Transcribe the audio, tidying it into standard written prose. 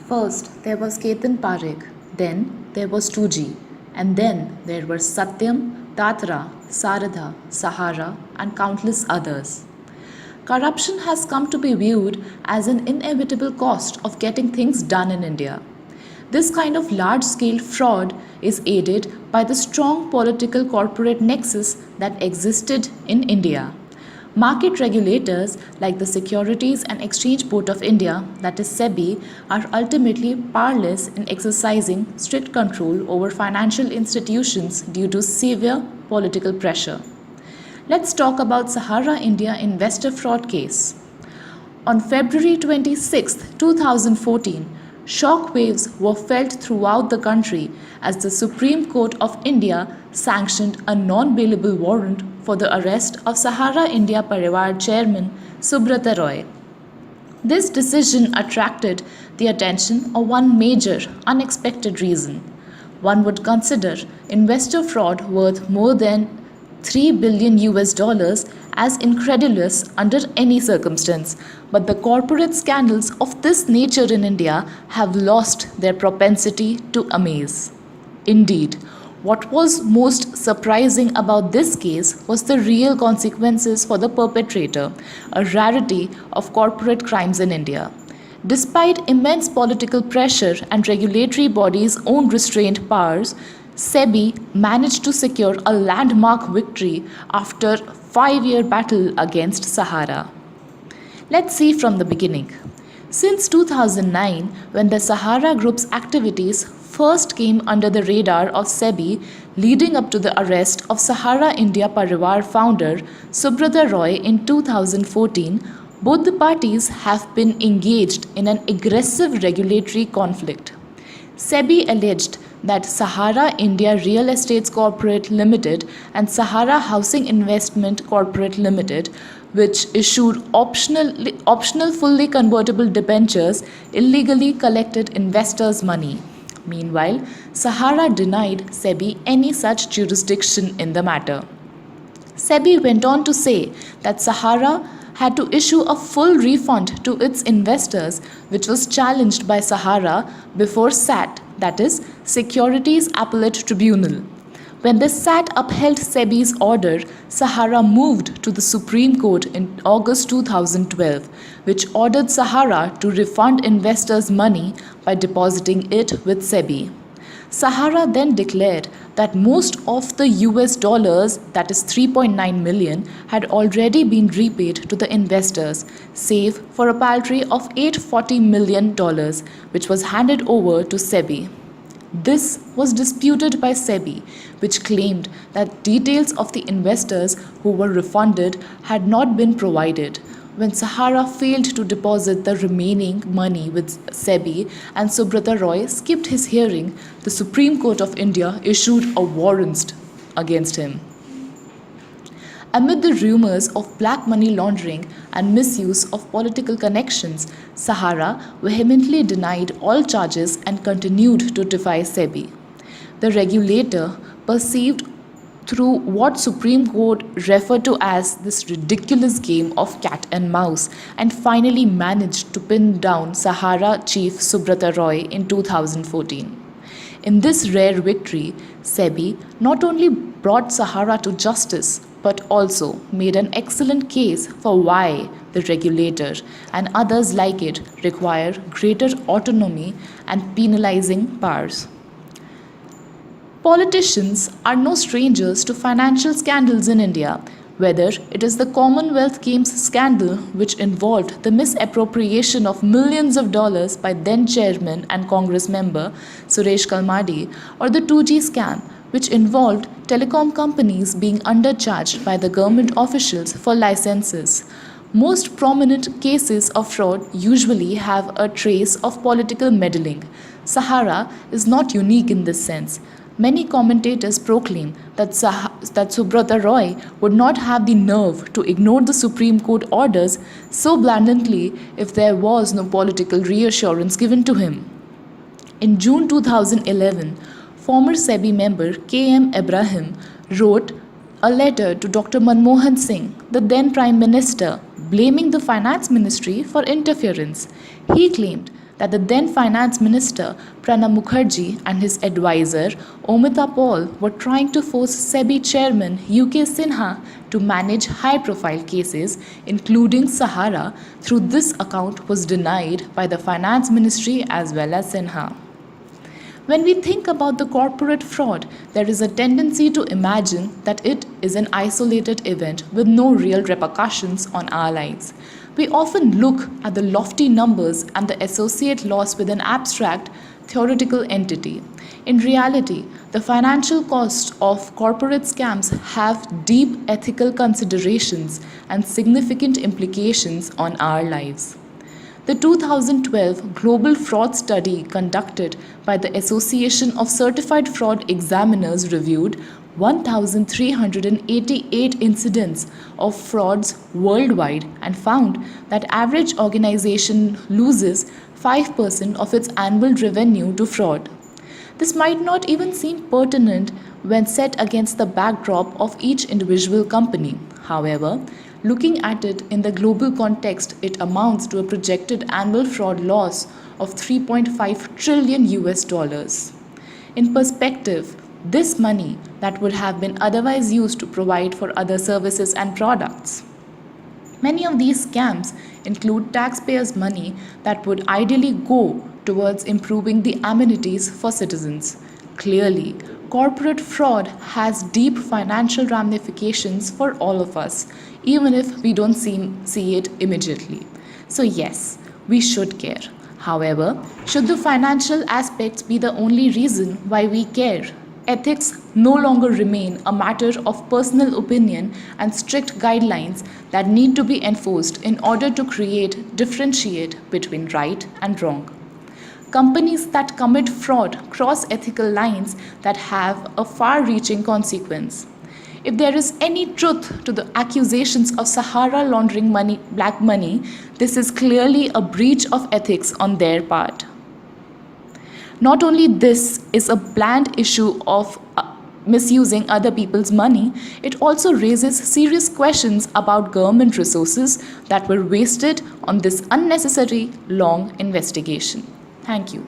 First, there was Ketan Parekh, then there was 2G, and then there were Satyam, Tatra, Saradha, Sahara, and countless others. Corruption has come to be viewed as an inevitable cost of getting things done in India. This kind of large scale fraud is aided by the strong political corporate nexus that existed in India. Market regulators like the Securities and Exchange Board of India, that is SEBI, are ultimately powerless in exercising strict control over financial institutions due to severe political pressure. Let's talk about Sahara India investor fraud case. On February 26, 2014, shock waves were felt throughout the country as the Supreme Court of India sanctioned a non-bailable warrant for the arrest of Sahara India Parivar chairman Subrata Roy. This decision attracted the attention of one major, unexpected reason. One would consider investor fraud worth more than 3 billion US dollars as incredulous under any circumstance, but the corporate scandals of this nature in India have lost their propensity to amaze. Indeed, what was most surprising about this case was the real consequences for the perpetrator, a rarity of corporate crimes in India. Despite immense political pressure and regulatory bodies' own restrained powers, SEBI managed to secure a landmark victory after a 5-year battle against Sahara. Let's see from the beginning. Since 2009, when the Sahara Group's activities first came under the radar of SEBI, leading up to the arrest of Sahara India Parivar founder Subrata Roy in 2014, both the parties have been engaged in an aggressive regulatory conflict. SEBI alleged that Sahara India Real Estates Corporate Limited and Sahara Housing Investment Corporate Limited, which issued optional fully convertible debentures, illegally collected investors' money. Meanwhile, Sahara denied SEBI any such jurisdiction in the matter. SEBI went on to say that Sahara had to issue a full refund to its investors, which was challenged by Sahara before SAT, that is, Securities Appellate Tribunal. When the SAT upheld SEBI's order, Sahara moved to the Supreme Court in August 2012, which ordered Sahara to refund investors' money by depositing it with SEBI. Sahara then declared that most of the US dollars, that is 3.9 million, had already been repaid to the investors, save for a paltry of $840 million, which was handed over to SEBI. This was disputed by SEBI, which claimed that details of the investors who were refunded had not been provided. When Sahara failed to deposit the remaining money with SEBI and Subrata Roy skipped his hearing, the Supreme Court of India issued a warrant against him. Amid the rumors of black money laundering and misuse of political connections, Sahara vehemently denied all charges and continued to defy SEBI. The regulator perceived through what Supreme Court referred to as this ridiculous game of cat and mouse and finally managed to pin down Sahara chief Subrata Roy in 2014. In this rare victory, SEBI not only brought Sahara to justice but also made an excellent case for why the regulator and others like it require greater autonomy and penalizing powers. Politicians are no strangers to financial scandals in India, whether it is the Commonwealth Games scandal, which involved the misappropriation of millions of dollars by then chairman and Congress member Suresh Kalmadi, or the 2G scam, which involved telecom companies being undercharged by the government officials for licenses. Most prominent cases of fraud usually have a trace of political meddling. Sahara is not unique in this sense. Many commentators proclaim that Subrata Roy would not have the nerve to ignore the Supreme Court orders so blandly if there was no political reassurance given to him. In June 2011, former SEBI member K.M. Ibrahim wrote a letter to Dr. Manmohan Singh, the then Prime Minister, blaming the Finance Ministry for interference. He claimed that the then Finance Minister Pranab Mukherjee and his advisor Omita Paul were trying to force SEBI Chairman UK Sinha to manage high-profile cases, including Sahara, through this account was denied by the Finance Ministry as well as Sinha. When we think about the corporate fraud, there is a tendency to imagine that it is an isolated event with no real repercussions on our lives. We often look at the lofty numbers and the associate loss with an abstract, theoretical entity. In reality, the financial costs of corporate scams have deep ethical considerations and significant implications on our lives. The 2012 Global Fraud Study conducted by the Association of Certified Fraud Examiners reviewed 1,388 incidents of frauds worldwide and found that average organization loses 5% of its annual revenue to fraud. This might not even seem pertinent when set against the backdrop of each individual company. However, looking at it in the global context, it amounts to a projected annual fraud loss of 3.5 trillion US dollars. In perspective, this money that would have been otherwise used to provide for other services and products. Many of these scams include taxpayers' money that would ideally go towards improving the amenities for citizens. Clearly, corporate fraud has deep financial ramifications for all of us, even if we don't see it immediately. So, yes, we should care. However, should the financial aspects be the only reason why we care? Ethics no longer remain a matter of personal opinion and strict guidelines that need to be enforced in order to differentiate between right and wrong. Companies that commit fraud cross ethical lines that have a far reaching consequence. If there is any truth to the accusations of Sahara laundering black money, this is clearly a breach of ethics on their part. Not only this is a bland issue of misusing other people's money, it also raises serious questions about government resources that were wasted on this unnecessary long investigation. Thank you.